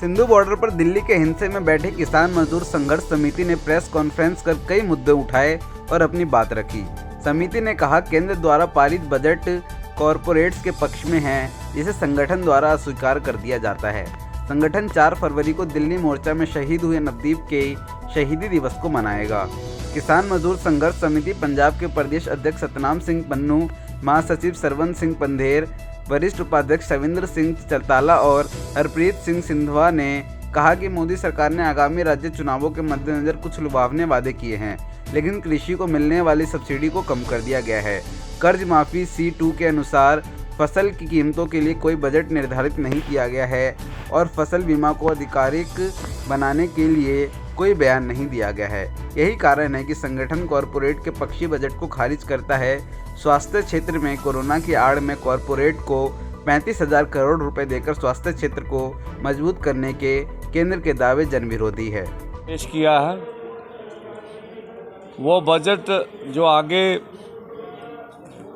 Sindhu border पर दिल्ली के हिंसे में बैठे किसान मजदूर संघर्ष समिति ने प्रेस कॉन्फ्रेंस कर कई मुद्दे उठाए और अपनी बात रखी। समिति ने कहा, केंद्र द्वारा पारित बजट कॉरपोरेट्स के पक्ष में है, जिसे संगठन द्वारा अस्वीकार कर दिया जाता है। संगठन 4 फरवरी को दिल्ली मोर्चा में शहीद हुए नवदीप के शहीदी दिवस को मनाएगा। किसान मजदूर संघर्ष समिति पंजाब के प्रदेश अध्यक्ष सतनाम सिंह पन्नू, महासचिव सरवन सिंह पंधेर, वरिष्ठ उपाध्यक्ष सविंद्र सिंह चरताला और हरप्रीत सिंह सिंधवा ने कहा कि मोदी सरकार ने आगामी राज्य चुनावों के मद्देनजर कुछ लुभावने वादे किए हैं, लेकिन कृषि को मिलने वाली सब्सिडी को कम कर दिया गया है। कर्ज माफी C2 के अनुसार फसल की कीमतों के लिए कोई बजट निर्धारित नहीं किया गया है और फसल बीमा को आधिकारिक बनाने के लिए कोई बयान नहीं दिया गया है। यही कारण है कि संगठन कॉरपोरेट के पक्षी बजट को खारिज करता है। स्वास्थ्य क्षेत्र में कोरोना की आड़ में कॉरपोरेट को 35,000 करोड़ रुपए देकर स्वास्थ्य क्षेत्र को मजबूत करने के केंद्र के दावे जन विरोधी है। पेश किया है वो बजट जो आगे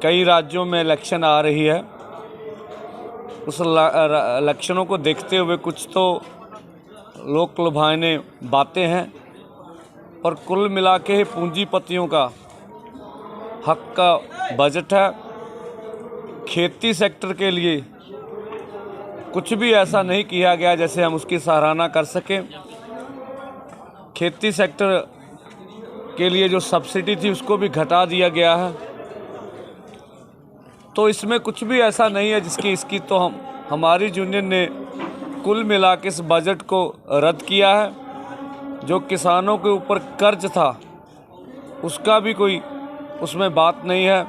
कई राज्यों में इलेक्शन आ रही है, उस इलेक्शनों को देखते हुए कुछ तो लोक लुभावनी बातें हैं और कुल मिला के पूंजीपतियों का हक का बजट है। खेती सेक्टर के लिए कुछ भी ऐसा नहीं किया गया जैसे हम उसकी सराहना कर सकें। खेती सेक्टर के लिए जो सब्सिडी थी उसको भी घटा दिया गया है। तो इसमें कुछ भी ऐसा नहीं है इसकी तो हमारी यूनियन ने कुल मिला के इस बजट को रद्द किया है। जो किसानों के ऊपर कर्ज था उसका भी कोई उसमें बात नहीं है,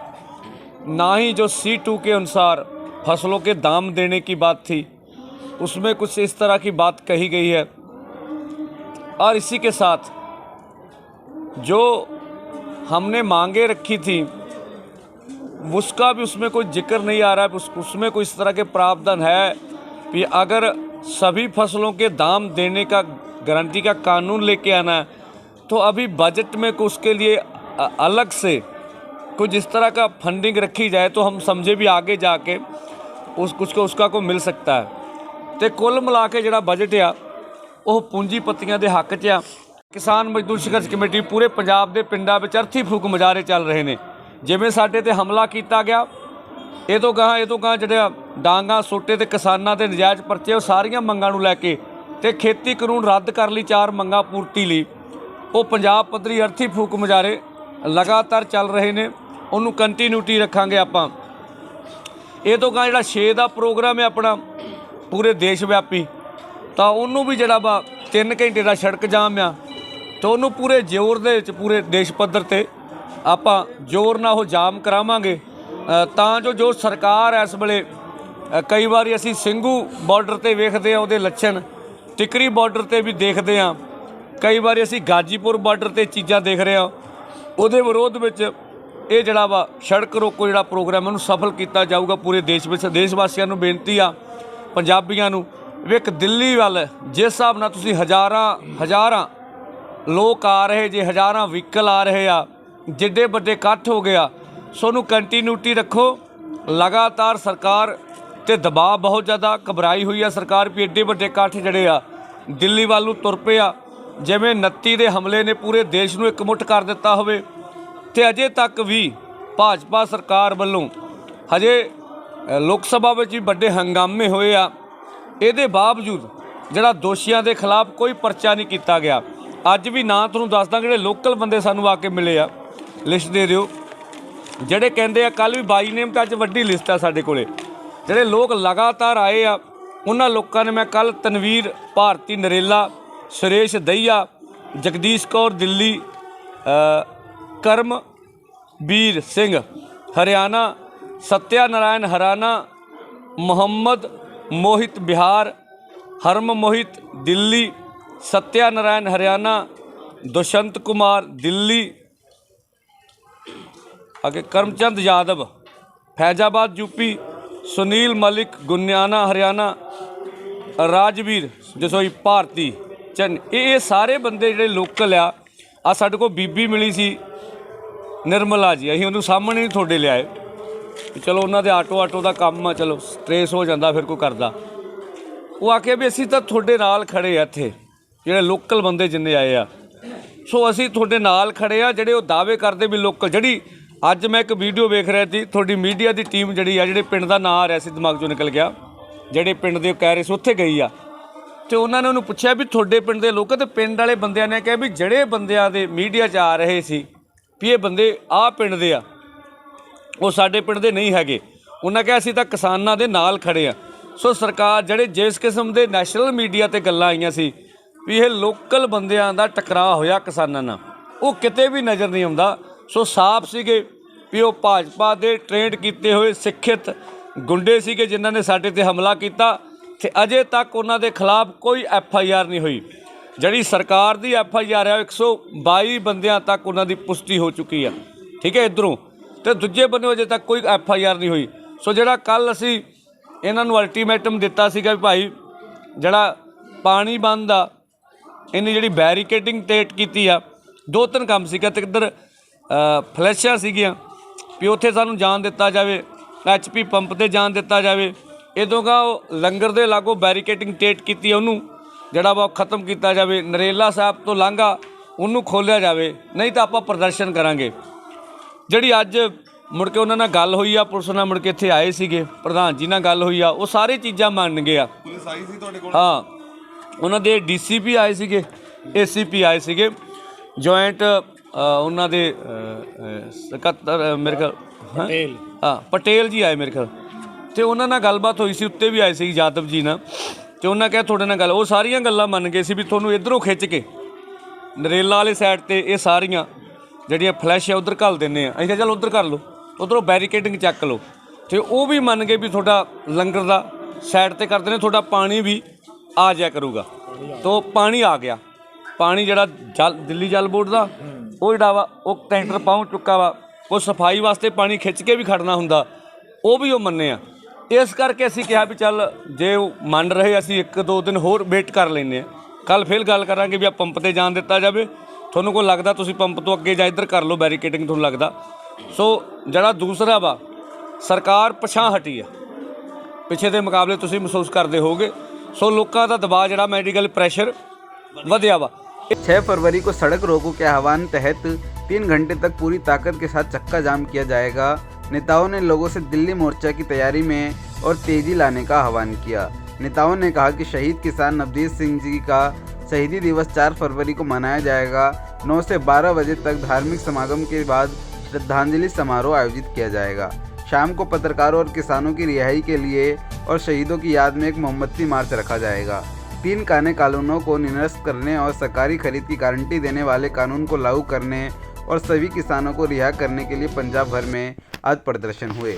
ना ही जो C2 के अनुसार फसलों के दाम देने की बात थी उसमें कुछ इस तरह की बात कही गई है। और इसी के साथ जो हमने मांगे रखी थी उसका भी उसमें कोई जिक्र नहीं आ रहा है। उसमें कोई इस तरह के प्रावधान है कि अगर सभी फसलों के दाम देने का गारंटी का कानून लेके आना है तो अभी बजट में उसके लिए अलग से कुछ इस तरह का फंडिंग रखी जाए तो हम समझे भी आगे जाके उसका को मिल सकता है। तो कुल मिला के जिहड़ा बजट आ वो पूंजीपतियों के हक च आ। किसान मजदूर संघर्ष कमेटी पूरे पंजाब के पिंडां विच अर्थी फूक मुजाहरे चल रहे हैं। जिवें साडे ते हमला किया गया, ये तो गां जिहड़े डांगा सोटे ते किसानां दे नजायज़ परचे वो सारियां मंगां नूं लैके ते खेती कानून रद्द कर लई 4 मंगां पूर्ति लई वो पंजाब पद्धरी अर्थी फूक मुजाहरे लगातार चल रहे हैं। उन्होंने कंटीन्यूटी रखांगे आपां। ये तो गां जिहड़ा 6 का प्रोग्राम है अपना पूरे देश व्यापी, तो उन्होंने भी जिहड़ा वा 3 घंटे का सड़क जाम आ तो उन्होंने पूरे जोर दे पूरे देश पद्धर ते आपां जोर नाल वो जाम करावांगे तां जो सरकार इस वेले कई बार असीं ਸਿੰਘੂ बॉर्डर ते वेखदे आ, उहदे लक्षण टिकरी बॉर्डर ते भी देखते हैं, कई बार असीं गाजीपुर बॉर्डर ते चीज़ां देख रहे हैं। उहदे विरोध विच ये जिहड़ा वा सड़क रोको जिहड़ा प्रोग्राम उहनूं सफल किया जाऊगा। पूरे देश विच देशवासियों नूं बेनती आ, पंजाबियों नूं भी एक दिल्ली वाल जिस हिसाब नाल तुसीं हज़ारां लोग आ रहे जे, हज़ारां व्हीकल आ रहे आ, जिड्डे वड्डे इकट्ठ हो गया, सो उहनूं कंटीन्यूटी रखो। लगातार सरकार ते दबाव बहुत ज़्यादा घबराई हुई है सरकार भी एड्डे वड्डे इकट्ठ जिहड़े आ दिल्ली वालों तुर पे आ जिवें 29 के हमले ने पूरे देश नूं एकमुठ कर दिता होवे। ते अजे तक भी भाजपा सरकार वालों हजे लोक सभा में भी बड़े हंगामे होए आ, इहदे बावजूद जिहड़ा दोषियों के खिलाफ कोई परचा नहीं किया गया। अज भी ना तुहानूं दसदा जिहड़े लोकल बंदे सानूं आके मिले आ, लिस्ट दे दिओ जिहड़े कहिंदे आ। कल भी 22 नेम तो अज वड्डी लिस्ट आ साडे कोले, जिहड़े लोग लगातार आए आ उन्हां लोकां ने मैं कल तनवीर भारती नरेला, सुरेश दहिया, जगदीश कौर दिल्ली, करमबीर सिंह हरियाणा, सत्या नारायण हरियाणा, मोहम्मद मोहित बिहार, हरम मोहित दिल्ली, सत्या नारायण हरियाणा, दुष्यंत कुमार दिल्ली, आगे करमचंद यादव फैजाबाद यूपी, सुनील मलिक गुनियाना हरियाणा, राजवीर जसोई भारती चन, ये सारे बंदे जिहड़े लोकल आ साडे कोल बीबी मिली सी निर्मला जी, असीं उहनूं सामने नहीं थोड़े लियाए, चलो उन्होंने आटो का काम आ, चलो ट्रेस हो जाता फिर कोई करदा। ਉਹ ਆਖਿਆ ਵੀ ਅਸੀਂ ਤਾਂ ਤੁਹਾਡੇ ਨਾਲ ਖੜੇ ਆ, ਇੱਥੇ ਜਿਹੜੇ ਲੋਕਲ ਬੰਦੇ ਜਿੰਨੇ ਆਏ ਆ, ਸੋ ਅਸੀਂ ਤੁਹਾਡੇ ਨਾਲ ਖੜੇ ਆ। ਜਿਹੜੇ ਉਹ ਦਾਅਵੇ ਕਰਦੇ ਵੀ ਲੋਕਲ, ਜਿਹੜੀ ਅੱਜ ਮੈਂ ਇੱਕ ਵੀਡੀਓ ਵੇਖ ਰਿਹਾ ਸੀ, ਤੁਹਾਡੀ ਮੀਡੀਆ ਦੀ ਟੀਮ ਜਿਹੜੀ ਆ, ਜਿਹੜੇ ਪਿੰਡ ਦਾ ਨਾਂ ਆ ਰਿਹਾ ਸੀ ਦਿਮਾਗ 'ਚੋਂ ਨਿਕਲ ਗਿਆ, ਜਿਹੜੇ ਪਿੰਡ ਦੇ ਕਹਿ ਰਹੇ ਸੀ ਉੱਥੇ ਗਈ ਆ, ਤੇ ਉਹਨਾਂ ਨੇ ਉਹਨੂੰ ਪੁੱਛਿਆ ਵੀ ਤੁਹਾਡੇ ਪਿੰਡ ਦੇ ਲੋਕ, ਤੇ ਪਿੰਡ ਵਾਲੇ ਬੰਦਿਆਂ ਨੇ ਕਿਹਾ ਵੀ ਜਿਹੜੇ ਬੰਦਿਆਂ ਦੇ ਮੀਡੀਆ 'ਚ ਆ ਰਹੇ ਸੀ ਵੀ ਇਹ ਬੰਦੇ ਆਹ ਪਿੰਡ ਦੇ ਆ, ਉਹ ਸਾਡੇ ਪਿੰਡ ਦੇ ਨਹੀਂ ਹੈਗੇ। ਉਹਨਾਂ ਕਿਹਾ ਅਸੀਂ ਤਾਂ ਕਿਸਾਨਾਂ ਦੇ ਨਾਲ ਖੜੇ ਆ। ਸੋ ਸਰਕਾਰ ਜਿਹੜੇ ਜਿਸ ਕਿਸਮ ਦੇ ਨੈਸ਼ਨਲ ਮੀਡੀਆ 'ਤੇ ਗੱਲਾਂ ਆਈਆਂ ਸੀ ਵੀ ਇਹ ਲੋਕਲ ਬੰਦਿਆਂ ਦਾ ਟਕਰਾਅ ਹੋਇਆ ਕਿਸਾਨਾਂ ਨਾਲ, ਉਹ ਕਿਤੇ ਵੀ ਨਜ਼ਰ ਨਹੀਂ ਆਉਂਦਾ। ਸੋ ਸਾਫ਼ ਸੀਗੇ ਵੀ ਉਹ ਭਾਜਪਾ ਦੇ ਟ੍ਰੇਨਡ ਕੀਤੇ ਹੋਏ ਸਿੱਖਿਅਤ ਗੁੰਡੇ ਸੀਗੇ ਜਿਨ੍ਹਾਂ ਨੇ ਸਾਡੇ 'ਤੇ ਹਮਲਾ ਕੀਤਾ, ਤੇ ਅਜੇ ਤੱਕ ਉਹਨਾਂ ਦੇ ਖਿਲਾਫ ਕੋਈ FIR ਨਹੀਂ ਹੋਈ। ਜਿਹੜੀ ਸਰਕਾਰ ਦੀ FIR ਹੈ 122 ਬੰਦਿਆਂ ਤੱਕ ਉਹਨਾਂ ਦੀ ਪੁਸ਼ਟੀ ਹੋ ਚੁੱਕੀ ਆ, ਠੀਕ ਹੈ ਇੱਧਰੋਂ, ਤੇ ਦੂਜੇ ਬੰਨੇ ਅਜੇ ਤੱਕ ਕੋਈ FIR ਨਹੀਂ ਹੋਈ। ਸੋ ਜਿਹੜਾ ਕੱਲ੍ਹ ਅਸੀਂ ਇਹਨਾਂ ਨੂੰ ਅਲਟੀਮੇਟਮ ਦਿੱਤਾ ਸੀਗਾ ਵੀ ਭਾਈ ਜਿਹੜਾ ਪਾਣੀ ਬੰਦ ਆ, ਇਹਨੇ ਜਿਹੜੀ ਬੈਰੀਕੇਡਿੰਗ ਟੇਟ ਕੀਤੀ ਆ, 2-3 ਕੰਮ ਸੀਗਾ, ਤੇ ਇੱਧਰ ਫਲੈਸ਼ਾਂ ਸੀਗੀਆਂ ਵੀ ਉੱਥੇ ਸਾਨੂੰ ਜਾਣ ਦਿੱਤਾ ਜਾਵੇ, HP ਪੰਪ 'ਤੇ ਜਾਣ ਦਿੱਤਾ ਜਾਵੇ। ਇਦੋਂ ਗਾ ਉਹ ਲੰਗਰ ਦੇ ਲਾਗੋਂ ਬੈਰੀਕੇਡਿੰਗ ਟੇਟ ਕੀਤੀ, ਉਹਨੂੰ ਜਿਹੜਾ ਵਾ ਖ਼ਤਮ ਕੀਤਾ ਜਾਵੇ। ਨਰੇਲਾ ਸਾਹਿਬ ਤੋਂ ਲਾਂਘਾ ਉਹਨੂੰ ਖੋਲ੍ਹਿਆ ਜਾਵੇ, ਨਹੀਂ ਤਾਂ ਆਪਾਂ ਪ੍ਰਦਰਸ਼ਨ ਕਰਾਂਗੇ। ਜਿਹੜੀ ਅੱਜ ਮੁੜ ਕੇ ਉਹਨਾਂ ਨਾਲ ਗੱਲ ਹੋਈ ਆ, ਪੁਲਿਸ ਨਾਲ ਮੁੜ ਕੇ ਇੱਥੇ ਆਏ ਸੀਗੇ, ਪ੍ਰਧਾਨ ਜੀ ਨਾਲ ਗੱਲ ਹੋਈ ਆ, ਉਹ ਸਾਰੇ ਚੀਜ਼ਾਂ ਮੰਨ ਗਏ ਆ। ਪੁਲਿਸ ਆਈ ਸੀ ਤੁਹਾਡੇ ਕੋਲ? ਹਾਂ, ਉਹਨਾਂ ਦੇ DCP ਆਏ ਸੀਗੇ, ACP ਆਏ ਸੀਗੇ, ਜੁਆਇੰਟ ਉਹਨਾਂ ਦੇ ਸਕੱਤਰ ਮੇਰੇ ਖਿਆਲ ਪਟੇਲ, ਹਾਂ ਪਟੇਲ ਜੀ ਆਏ ਮੇਰੇ ਖਿਆਲ, ਤੇ ਉਹਨਾਂ ਨਾਲ ਗੱਲਬਾਤ ਹੋਈ ਸੀ, ਉੱਤੇ ਵੀ ਆਏ ਸੀ ਯਾਦਵ ਜੀ ਨਾਲ, ਤੇ ਉਹਨਾਂ ਕਿਹਾ ਤੁਹਾਡੇ ਨਾਲ ਗੱਲ, ਉਹ ਸਾਰੀਆਂ ਗੱਲਾਂ ਮੰਨ ਗਏ ਸੀ ਵੀ ਤੁਹਾਨੂੰ ਇੱਧਰੋਂ ਖਿੱਚ ਕੇ ਨਰੇਲਾ ਵਾਲੇ ਸਾਈਡ 'ਤੇ ਇਹ ਸਾਰੀਆਂ ਜਿਹੜੀਆਂ ਫਲੈਸ਼ ਆ ਉੱਧਰ ਘੱਲ ਦਿੰਦੇ ਆ। ਅਸੀਂ ਕਿਹਾ ਚੱਲ ਉੱਧਰ ਕਰ ਲਓ, ਉੱਧਰੋਂ ਬੈਰੀਕੇਡਿੰਗ ਚੱਕ ਲਓ, ਤੇ ਉਹ ਵੀ ਮੰਨ ਗਏ ਵੀ ਤੁਹਾਡਾ ਲੰਗਰ ਦਾ ਸਾਈਡ 'ਤੇ ਕਰਦੇ ਨੇ, ਤੁਹਾਡਾ ਪਾਣੀ ਵੀ ਆ ਜਾਇਆ ਕਰੂਗਾ। ਤੋ ਪਾਣੀ ਆ ਗਿਆ, ਪਾਣੀ ਜਿਹੜਾ ਦਿੱਲੀ ਜਲ ਬੋਰਡ ਦਾ ਉਹ ਜਿਹੜਾ ਵਾ ਉਹ ਟੈਂਕਰ ਪਹੁੰਚ ਚੁੱਕਾ ਵਾ। ਉਹ ਸਫਾਈ ਵਾਸਤੇ ਪਾਣੀ ਖਿੱਚ ਕੇ ਵੀ ਖੜਨਾ ਹੁੰਦਾ, ਉਹ ਵੀ ਉਹ ਮੰਨੇ ਆ। ਇਸ ਕਰਕੇ ਅਸੀਂ ਕਿਹਾ ਵੀ ਚੱਲ ਜੇ ਉਹ ਮੰਨ ਰਹੇ, ਅਸੀਂ 1-2 ਦਿਨ ਹੋਰ ਵੇਟ ਕਰ ਲੈਂਦੇ ਹਾਂ, ਕੱਲ੍ਹ ਫਿਰ ਗੱਲ ਕਰਾਂਗੇ ਵੀ ਆ ਪੰਪ 'ਤੇ ਜਾਣ ਦਿੱਤਾ ਜਾਵੇ। ਤੁਹਾਨੂੰ ਕੋਈ ਲੱਗਦਾ ਤੁਸੀਂ ਪੰਪ ਤੋਂ ਅੱਗੇ ਜਾਂ ਇੱਧਰ ਕਰ ਲਓ ਬੈਰੀਕੇਡਿੰਗ, ਤੁਹਾਨੂੰ ਲੱਗਦਾ। ਸੋ ਜਿਹੜਾ ਦੂਸਰਾ ਵਾ, ਸਰਕਾਰ ਪਛਾਂ ਹਟੀ ਆ, ਪਿੱਛੇ ਦੇ ਮੁਕਾਬਲੇ ਤੁਸੀਂ ਮਹਿਸੂਸ ਕਰਦੇ ਹੋਗੇ। ਸੋ ਲੋਕਾਂ ਦਾ ਦਬਾਅ ਜਿਹੜਾ ਮੈਡੀਕਲ ਪ੍ਰੈਸ਼ਰ ਵਧਿਆ ਵਾ। 6 फरवरी को सड़क रोको के आह्वान तहत 3 घंटे तक पूरी ताकत के साथ चक्का जाम किया जाएगा। नेताओं ने लोगों से दिल्ली मोर्चा की तैयारी में और तेजी लाने का आह्वान किया। नेताओं ने कहा कि शहीद किसान नवदीप सिंह जी का शहीदी दिवस 4 फरवरी को मनाया जाएगा। 9 से 12 बजे तक धार्मिक समागम के बाद श्रद्धांजलि समारोह आयोजित किया जाएगा। शाम को पत्रकारों और किसानों की रिहाई के लिए और शहीदों की याद में एक मोमबत्ती मार्च रखा जाएगा। 3 कानूनी कानूनों को निरस्त करने और सरकारी खरीद की गारंटी देने वाले कानून को लागू करने और सभी किसानों को रिहा करने के लिए पंजाब भर में आज प्रदर्शन हुए।